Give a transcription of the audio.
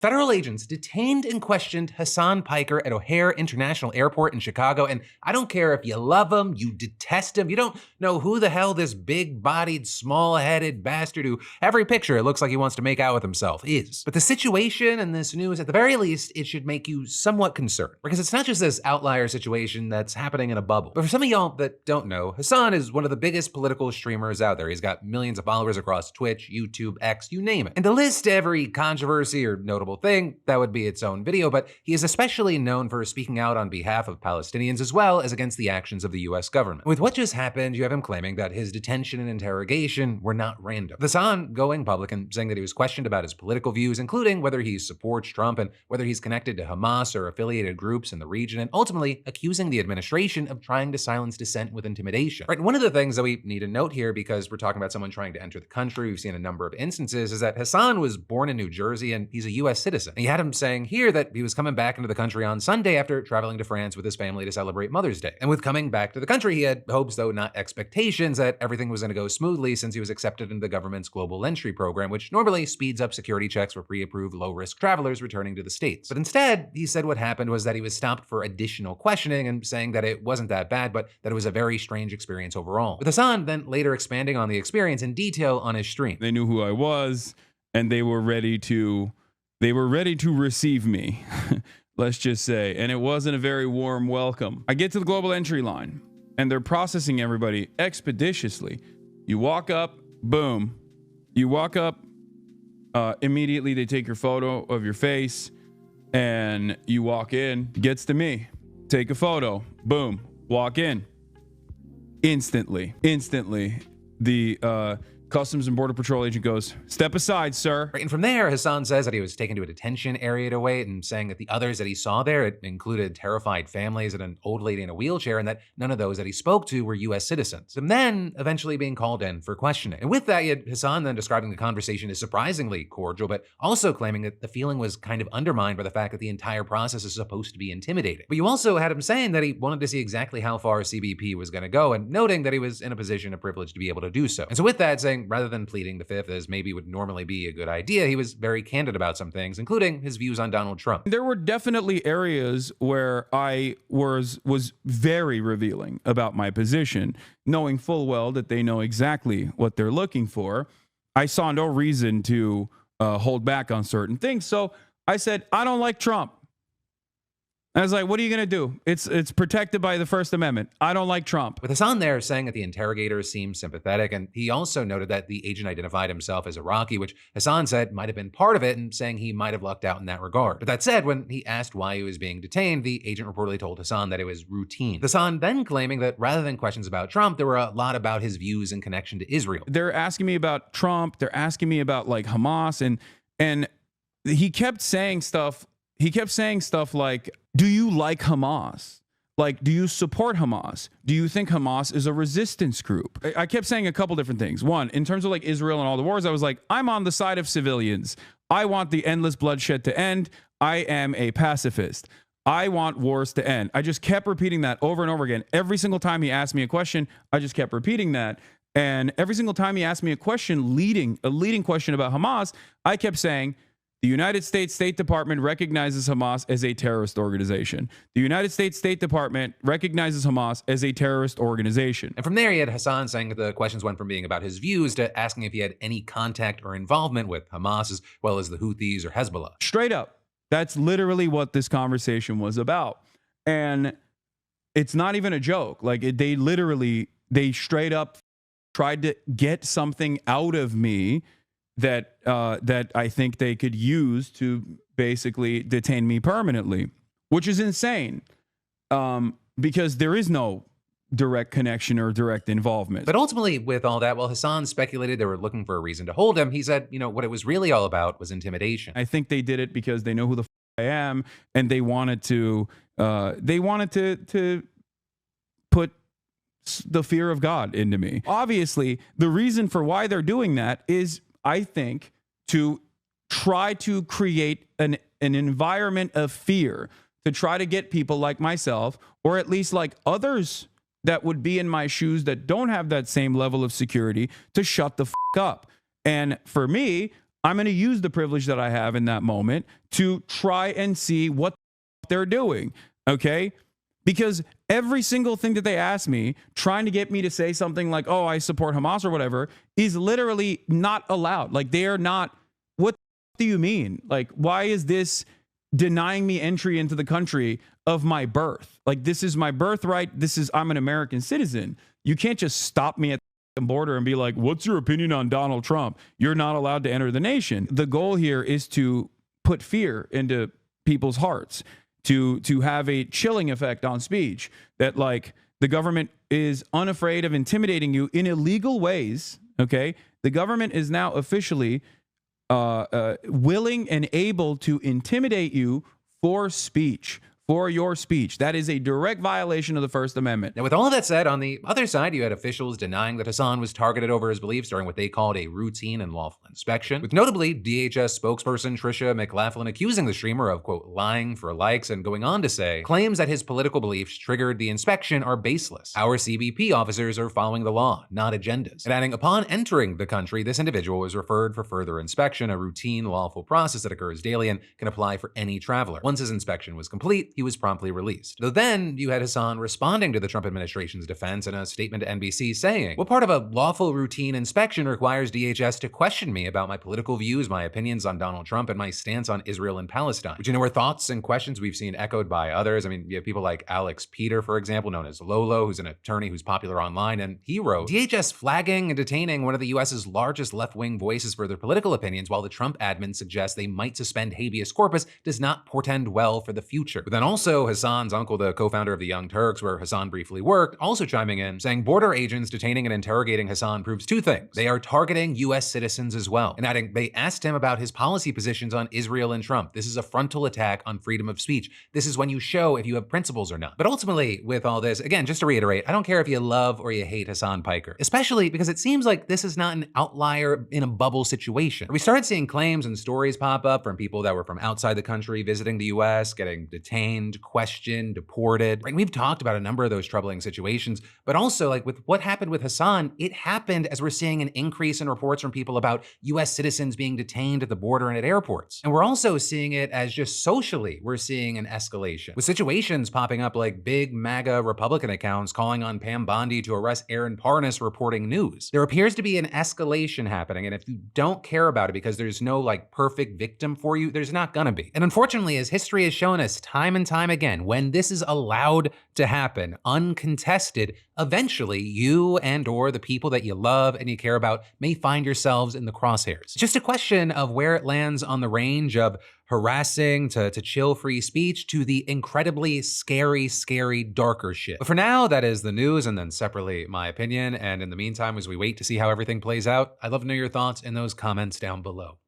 Federal agents detained and questioned Hasan Piker at O'Hare International Airport in Chicago, and I don't care if you love him, you detest him, you don't know who the hell this big-bodied, small-headed bastard who every picture it looks like he wants to make out with himself is. But the situation and this news, at the very least, it should make you somewhat concerned, because it's not just this outlier situation that's happening in a bubble. But for some of y'all that don't know, Hasan is one of the biggest political streamers out there. He's got millions of followers across Twitch, YouTube, X, you name it. And to list every controversy or notable thing, that would be its own video, but he is especially known for speaking out on behalf of Palestinians as well as against the actions of the US government. With what just happened, you have him claiming that his detention and interrogation were not random. Hasan going public and saying that he was questioned about his political views, including whether he supports Trump and whether he's connected to Hamas or affiliated groups in the region, and ultimately accusing the administration of trying to silence dissent with intimidation. Right, one of the things that we need to note here, because we're talking about someone trying to enter the country, we've seen a number of instances, is that Hasan was born in New Jersey and he's a US citizen. He had him saying here that he was coming back into the country on Sunday after traveling to France with his family to celebrate Mother's Day. And with coming back to the country, he had hopes, though not expectations, that everything was going to go smoothly since he was accepted into the government's global entry program, which normally speeds up security checks for pre-approved low-risk travelers returning to the States. But instead, he said what happened was that he was stopped for additional questioning and saying that it wasn't that bad, but that it was a very strange experience overall. With Hasan then later expanding on the experience in detail on his stream. They knew who I was, and they were ready to receive me, let's just say. And it wasn't a very warm welcome. I get to the global entry line, and they're processing everybody expeditiously. You walk up, boom. You walk up, immediately they take your photo of your face, and you walk in. Gets to me. Take a photo, boom. Walk in. Instantly, the Customs and Border Patrol agent goes, "Step aside, sir." Right, and from there, Hasan says that he was taken to a detention area to wait, and saying that the others that he saw there, it included terrified families and an old lady in a wheelchair, and that none of those that he spoke to were US citizens. And then eventually being called in for questioning. And with that, you had Hasan then describing the conversation as surprisingly cordial, but also claiming that the feeling was kind of undermined by the fact that the entire process is supposed to be intimidating. But you also had him saying that he wanted to see exactly how far CBP was going to go, and noting that he was in a position of privilege to be able to do so. And so with that, saying rather than pleading the fifth as maybe would normally be a good idea, he was very candid about some things, including his views on Donald Trump. There were definitely areas where I was very revealing about my position, knowing full well that they know exactly what they're looking for. I saw no reason to hold back on certain things. So I said, I don't like Trump. I was like, what are you going to do? It's protected by the First Amendment. I don't like Trump. With Hasan there saying that the interrogators seemed sympathetic, and he also noted that the agent identified himself as Iraqi, which Hasan said might have been part of it, and saying he might have lucked out in that regard. But that said, when he asked why he was being detained, the agent reportedly told Hasan that it was routine. Hasan then claiming that rather than questions about Trump, there were a lot about his views in connection to Israel. They're asking me about Trump. They're asking me about like Hamas, and he kept saying stuff. He kept saying stuff like, do you like Hamas? Like, do you support Hamas? Do you think Hamas is a resistance group? I kept saying a couple different things. One, in terms of like Israel and all the wars, I was like, I'm on the side of civilians. I want the endless bloodshed to end. I am a pacifist. I want wars to end. I just kept repeating that over and over again. Every single time he asked me a question, I just kept repeating that. And every single time he asked me a question, a leading question about Hamas, I kept saying, the United States State Department recognizes Hamas as a terrorist organization. The United States State Department recognizes Hamas as a terrorist organization. And from there, he had Hasan saying that the questions went from being about his views to asking if he had any contact or involvement with Hamas as well as the Houthis or Hezbollah. Straight up. That's literally what this conversation was about. And it's not even a joke. Like, they straight up tried to get something out of me that I think they could use to basically detain me permanently, which is insane, because there is no direct connection or direct involvement. But ultimately, with all that, while Hasan speculated they were looking for a reason to hold him, he said, what it was really all about was intimidation. I think they did it because they know who the I am, and they wanted to put the fear of God into me. Obviously, the reason for why they're doing that is, I think, to try to create an environment of fear, to try to get people like myself, or at least like others that would be in my shoes that don't have that same level of security, to shut the f up. And for me, I'm going to use the privilege that I have in that moment to try and see what they're doing. Okay. Because every single thing that they ask me, trying to get me to say something like, oh, I support Hamas or whatever, is literally not allowed. Like, they are not. What do you mean? Like, why is this denying me entry into the country of my birth? Like, this is my birthright. I'm an American citizen. You can't just stop me at the border and be like, what's your opinion on Donald Trump? You're not allowed to enter the nation. The goal here is to put fear into people's hearts, to have a chilling effect on speech, that like the government is unafraid of intimidating you in illegal ways. Okay. The government is now officially willing and able to intimidate you for speech, for your speech. That is a direct violation of the First Amendment. Now, with all of that said, on the other side, you had officials denying that Hasan was targeted over his beliefs during what they called a routine and lawful inspection, with notably DHS spokesperson Tricia McLaughlin accusing the streamer of, quote, lying for likes, and going on to say, claims that his political beliefs triggered the inspection are baseless. Our CBP officers are following the law, not agendas. And adding, upon entering the country, this individual was referred for further inspection, a routine lawful process that occurs daily and can apply for any traveler. Once his inspection was complete, he was promptly released. Though then, you had Hasan responding to the Trump administration's defense in a statement to NBC saying, what part of a lawful routine inspection requires DHS to question me about my political views, my opinions on Donald Trump, and my stance on Israel and Palestine? Which, are thoughts and questions we've seen echoed by others. I mean, you have people like Alex Peter, for example, known as Lolo, who's an attorney who's popular online, and he wrote, DHS flagging and detaining one of the US's largest left-wing voices for their political opinions, while the Trump admin suggests they might suspend habeas corpus, does not portend well for the future. But then also, Hasan's uncle, the co-founder of the Young Turks, where Hasan briefly worked, also chiming in, saying border agents detaining and interrogating Hasan proves two things. They are targeting US citizens as well. And adding, they asked him about his policy positions on Israel and Trump. This is a frontal attack on freedom of speech. This is when you show if you have principles or not. But ultimately, with all this, again, just to reiterate, I don't care if you love or you hate Hasan Piker, especially because it seems like this is not an outlier in a bubble situation. We started seeing claims and stories pop up from people that were from outside the country visiting the US, getting detained, questioned, deported. Right? We've talked about a number of those troubling situations, but also like with what happened with Hasan, it happened as we're seeing an increase in reports from people about US citizens being detained at the border and at airports. And we're also seeing it as just socially, we're seeing an escalation with situations popping up like big MAGA Republican accounts calling on Pam Bondi to arrest Aaron Parnas reporting news. There appears to be an escalation happening, and if you don't care about it because there's no like perfect victim for you, there's not gonna be. And unfortunately, as history has shown us time and time again, when this is allowed to happen, uncontested, eventually you and or the people that you love and you care about may find yourselves in the crosshairs. It's just a question of where it lands on the range of harassing to chill free speech to the incredibly scary, darker shit. But for now, that is the news, and then separately my opinion. And in the meantime, as we wait to see how everything plays out, I'd love to know your thoughts in those comments down below.